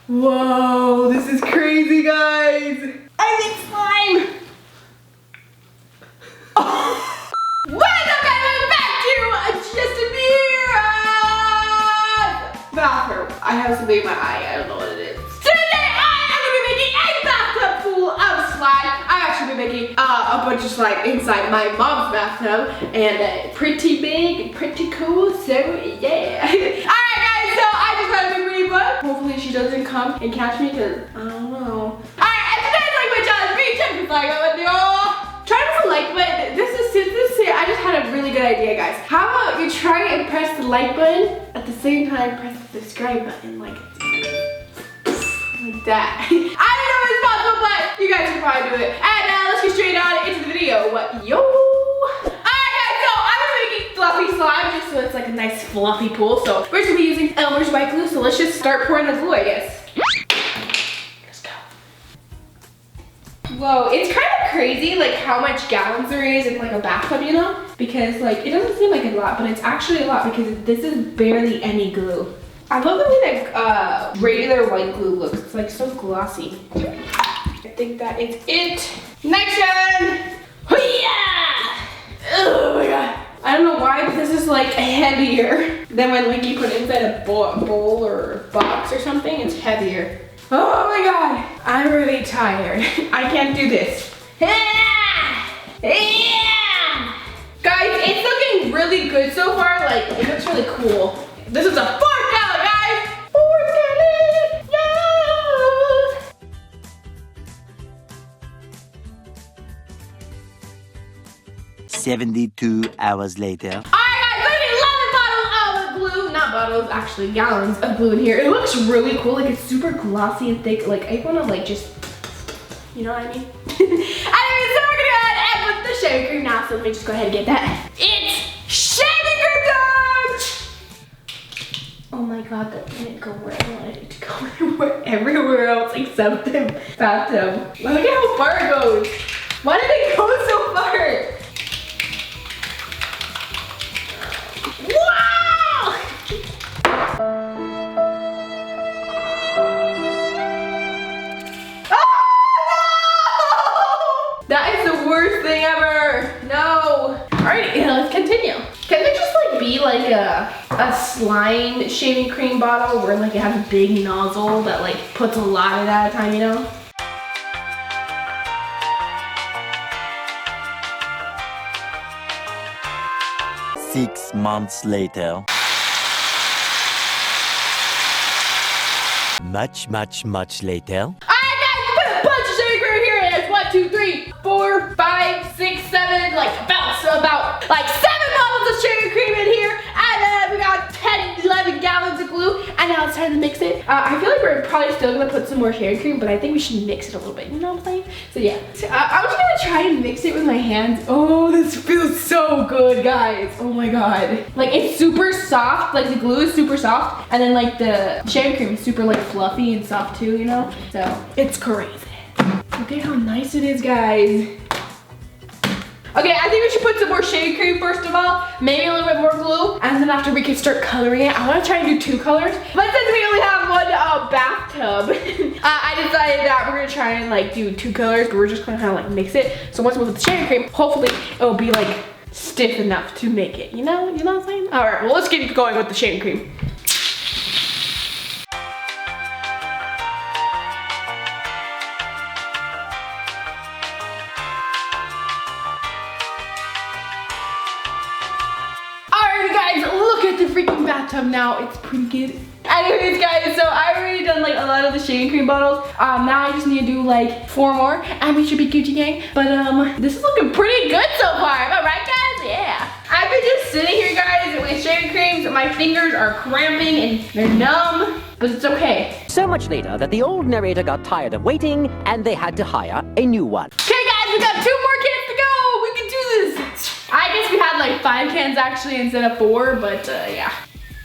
Whoa, this is crazy, guys. I make slime. Welcome back to Just Ameerah bathroom. I have something in my eye. I don't know what it is. Today I am going to be making a bathtub full of slime. I'm actually making a bunch of slime inside my mom's bathtub, and pretty big and pretty cool. So yeah. All right, guys. So I just got a big pretty book. Hopefully she doesn't come and catch me, because I don't know. All right, and today's like my challenge. Me check this like a video. Try to like button. I just had a really good idea, guys. How about you try and press the like button at the same time press the subscribe button, like that. I don't know if it's possible, but you guys can probably do it. And now let's get straight on into the video. Yo! Alright, guys, so I'm making fluffy slime just so it's like a nice fluffy pool. So we're just gonna be using Elmer's white glue. So let's just start pouring the glue, I guess. Whoa, it's kind of crazy like how much gallons there is in like a bathtub, you know? Because like it doesn't seem like a lot, but it's actually a lot because this is barely any glue. I love the way that regular white glue looks. It's like so glossy. I think that is it. Next one! Hoo-yah! Oh my god. I don't know why, but this is like heavier than when like you put it inside a bowl or box or something. It's heavier. Oh my god, I'm really tired. I can't do this. Guys, it's looking really good so far. Like, it looks really cool. This is a 4 gallon, guys. 4 gallon, yeah. 72 hours later. Bottles, actually gallons of glue in here. It looks really cool. Like it's super glossy and thick. Like I want to like just, you know what I mean? Anyways, so we're gonna go ahead and put the shaving cream now. So let me just go ahead and get that. It's shaving cream time! Oh my god, that didn't go where I wanted it to go. It went everywhere else except the bathtub. Look at how far it goes. Why did it go so far? That is the worst thing ever. No. Alright, let's continue. Can there just like be like a slime shaving cream bottle where like it has a big nozzle that like puts a lot of it at a time, you know? Six months later. Much later. 1, 2, 3, 4, 5, 6, 7, like about like 7 bottles of shaving cream in here, and then we got 10, 11 gallons of glue, and now it's time to mix it. I feel like we're probably still gonna put some more shaving cream, but I think we should mix it a little bit, you know what I'm saying? So yeah, I'm just gonna try and mix it with my hands. Oh, this feels so good, guys. Oh my god. Like it's super soft, like the glue is super soft, and then like the shaving cream is super like fluffy and soft too, you know? So it's crazy. Look at how nice it is, guys. Okay, I think we should put some more shaving cream first of all, maybe a little bit more glue, and then after we can start coloring it. I want to try and do 2 colors, but since we only have one bathtub, I decided that we're gonna try and like do 2 colors, but we're just gonna kind of like mix it. So once we put the shaving cream, hopefully it'll be like stiff enough to make it. You know what I'm saying? All right, well let's get going with the shaving cream. The freaking bathtub now, it's pretty good. Anyways, guys, so I already done like a lot of the shaving cream bottles. Now I just need to do like 4 more and we should be Gucci gang. But this is looking pretty good so far. Am I right, guys? Yeah. I've been just sitting here, guys, with shaving creams. My fingers are cramping and they're numb, but it's okay. So much later that the old narrator got tired of waiting and they had to hire a new one. Okay, guys, we got 2 more cans to go. We can do this. I guess we had like 5 cans actually instead of 4, but yeah.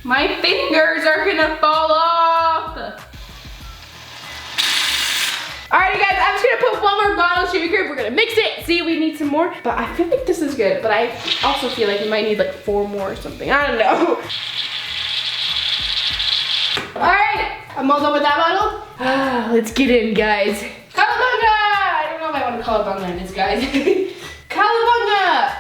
My fingers are gonna fall off. Alrighty guys, I'm just gonna put 1 more bottle of shaving cream. We're gonna mix it. See, we need some more, but I feel like this is good, but I also feel like we might need like 4 more or something. I don't know. Alright, I'm all done with that bottle. Let's get in, guys. Cowabunga! I don't know if I want to cowabunga in this, guys. Cowabunga!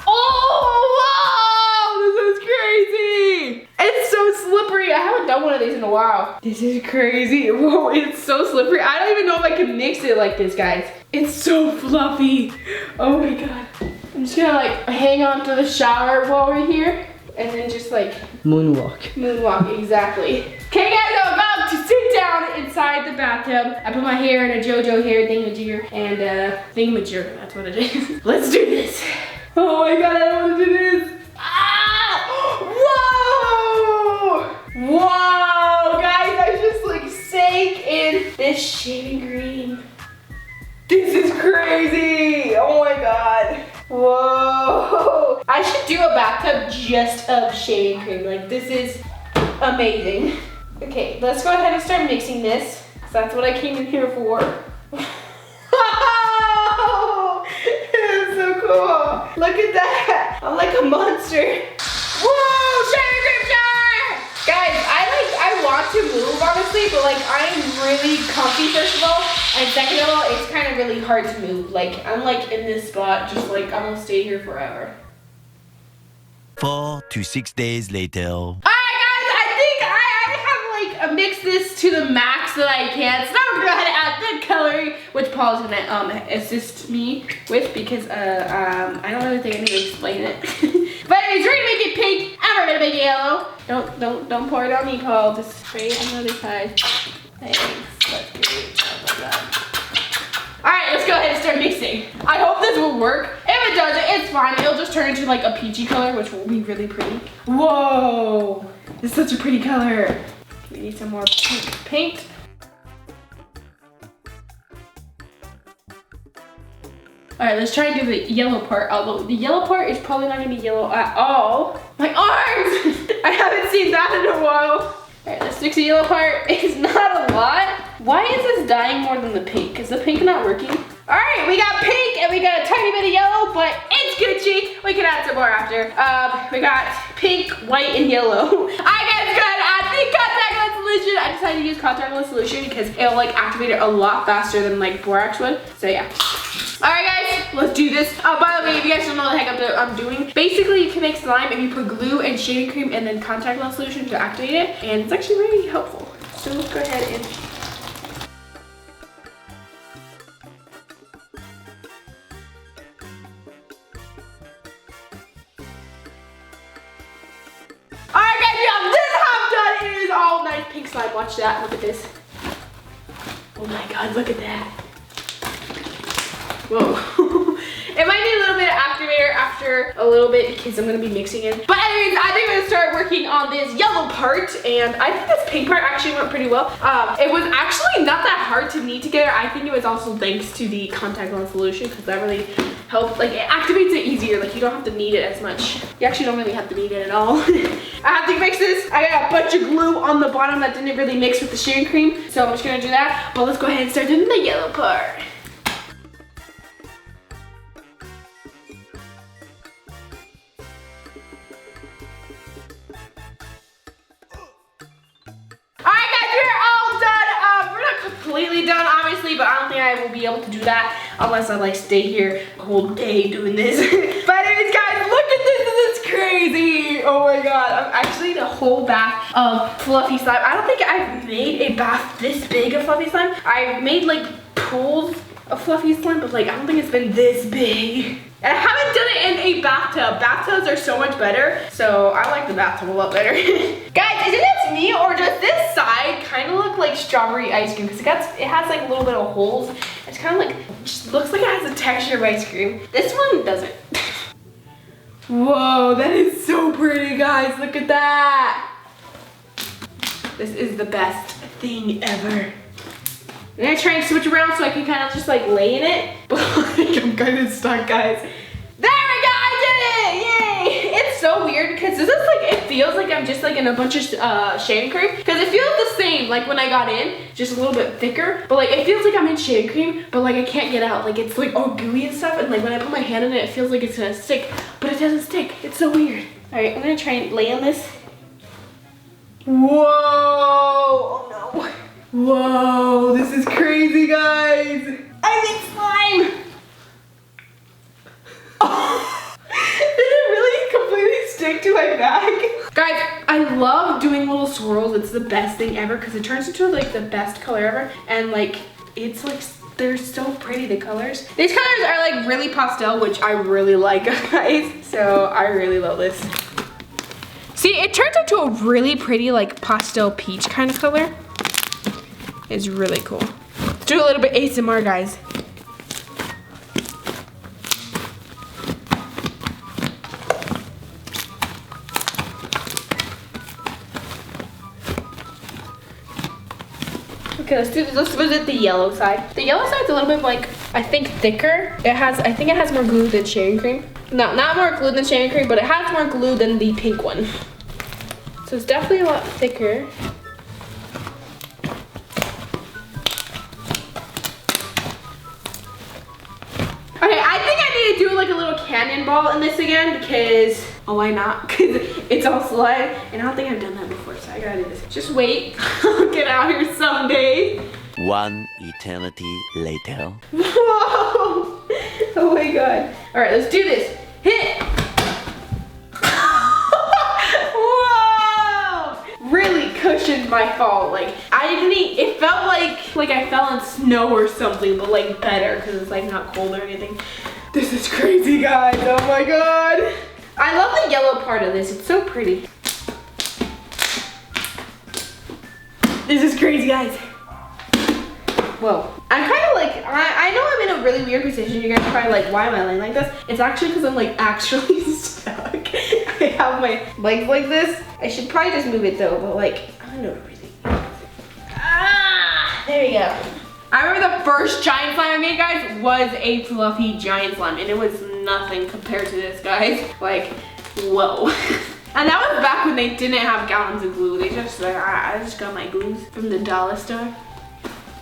Oh, wow! This is crazy! It's so slippery. I haven't done one of these in a while. This is crazy. Whoa, it's so slippery. I don't even know if I can mix it like this, guys. It's so fluffy. Oh my God. I'm just gonna like hang on to the shower while we're here and then just like moonwalk. Moonwalk, exactly. Okay guys, I'm about to sit down inside the bathtub. I put my hair in a JoJo hair thingamajigger and thingamajigger, that's what it is. Let's do this. Oh my God, I don't want to do this. Ah! Whoa! Whoa, guys, I just like sank in this shaving cream. This is crazy. Oh my God. Whoa. I should do a bathtub just of shaving cream. Like this is amazing. Okay, let's go ahead and start mixing this. So that's what I came in here for. It's so cool. Look at that. I'm like a monster. Whoa, shaving cream shower! Guys, I want to move honestly, but like I'm really comfy first of all, and second of all, it's kind of really hard to move. Like I'm like in this spot, just like I'm gonna stay here forever. 4 to 6 days later. Alright guys, I think I have like mixed this to the max that I can. So now we're gonna go ahead and add the coloring, which Paul's gonna assist me with because I don't really think I need to explain it. But anyways, we're gonna make it pink and we're gonna make it yellow. Don't pour it on me, Paul. Just spray it on the other side. Thanks. That's great. Oh my God. Alright, let's go ahead and start mixing. I hope this will work. If it doesn't, it's fine. It'll just turn into like a peachy color, which will be really pretty. Whoa! This is such a pretty color. We need some more paint. Alright, let's try and do the yellow part, although the yellow part is probably not gonna be yellow at all. My arms! I haven't seen that in a while. Alright, let's fix the yellow part. It's not a lot. Why is this dying more than the pink? Is the pink not working? Alright, we got pink and we got a tiny bit of yellow, but it's Gucci. We can add some more after. We got pink, white, and yellow. I guess go ahead and add the contact lens solution. I decided to use contact lens solution because it'll like activate it a lot faster than like borax would. So yeah. Alright guys, let's do this. By the way, if you guys don't know what the heck I'm doing, basically you can make slime if you put glue and shaving cream and then contact lens solution to activate it, and it's actually really helpful. So let's go ahead and alright guys, we have this half done. It is all nice pink slime. Watch that, look at this. Oh my God, look at that. Whoa. It might need a little bit of activator after a little bit because I'm gonna be mixing it. But anyways, I think I'm gonna start working on this yellow part, and I think this pink part actually went pretty well. It was actually not that hard to knead together. I think it was also thanks to the contact lens solution because that really helped. Like it activates it easier. Like you don't have to knead it as much. You actually don't really have to knead it at all. I have to mix this. I got a bunch of glue on the bottom that didn't really mix with the shaving cream, so I'm just gonna do that. But let's go ahead and start doing the yellow part. Completely done obviously, but I don't think I will be able to do that unless I like stay here the whole day doing this. But anyways guys, look at this, this is crazy. Oh my God, I'm actually the whole bath of fluffy slime. I don't think I've made a bath this big of fluffy slime. I've made like pools of fluffy slime, but like I don't think it's been this big. And I haven't done it in a bathtub. Bathtubs are so much better, so I like the bathtub a lot better. Guys, isn't it me, or does this side kind of look like strawberry ice cream? Because it has like a little bit of holes. It's kind of like, just looks like it has a texture of ice cream. This one doesn't. Whoa, that is so pretty, guys. Look at that. This is the best thing ever. I'm gonna try and switch around so I can kind of just like lay in it. But like, I'm kind of stuck, guys. There we go, I did it! Yay! It's so weird because this is like, it feels like I'm just like in a bunch of shaving cream. Because it feels the same like when I got in, just a little bit thicker. But like, it feels like I'm in shaving cream, but like I can't get out. Like it's like all gooey and stuff. And like when I put my hand in it, it feels like it's gonna stick, but it doesn't stick. It's so weird. All right, I'm gonna try and lay on this. Whoa! Oh no. Whoa, this is crazy, guys. I make slime. Oh. Did it really completely stick to my bag? Guys, I love doing little swirls. It's the best thing ever because it turns into like the best color ever. And like, it's like, they're so pretty, the colors. These colors are like really pastel, which I really like, guys. So I really love this. See, it turns into a really pretty like pastel peach kind of color. It's really cool. Let's do a little bit ASMR, guys. Okay, let's visit the yellow side. The yellow side's a little bit like, I think thicker. I think it has more glue than shaving cream. No, not more glue than shaving cream, but it has more glue than the pink one. So it's definitely a lot thicker. Okay, I think I need to do like a little cannonball in this again because, oh, why not? Because it's all slime and I don't think I've done that before, so I gotta do this. Just wait, I'll get out here someday. One eternity later. Whoa! Oh my god. All right, let's do this. Hit! Whoa! Really cushioned my fall. Like, it felt like I fell in snow or something, but like better because it's like not cold or anything. This is crazy, guys. Oh my god. I love the yellow part of this. It's so pretty. This is crazy, guys. Whoa. I'm kind of like, I know I'm in a really weird position. You guys are probably like, why am I laying like this? It's actually because I'm like actually stuck. I have my legs like this. I should probably just move it though, but like, I don't know really. Ah, there we go. I remember the first giant slime I made, guys, was a fluffy giant slime, and it was nothing compared to this, guys. Like, whoa. And that was back when they didn't have gallons of glue. They just, I just got my glues from the dollar store.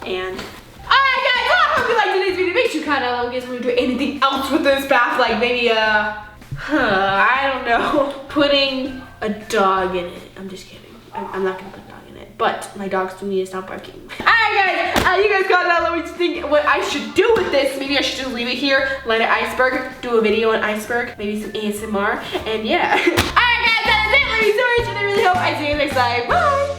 And, alright guys, well, I hope you liked today's video. Make sure you comment down below in case we do anything else with this bath, like maybe, I don't know, putting a dog in it. I'm just kidding. I'm not gonna put a dog in it, but my dogs do need to stop barking. Alright guys, you guys comment down below what you think, what I should do with this. Maybe I should just leave it here, let it iceberg, do a video on iceberg, maybe some ASMR, and yeah. Alright guys, that is it. Love you so much, and I really hope I see you next time. Bye!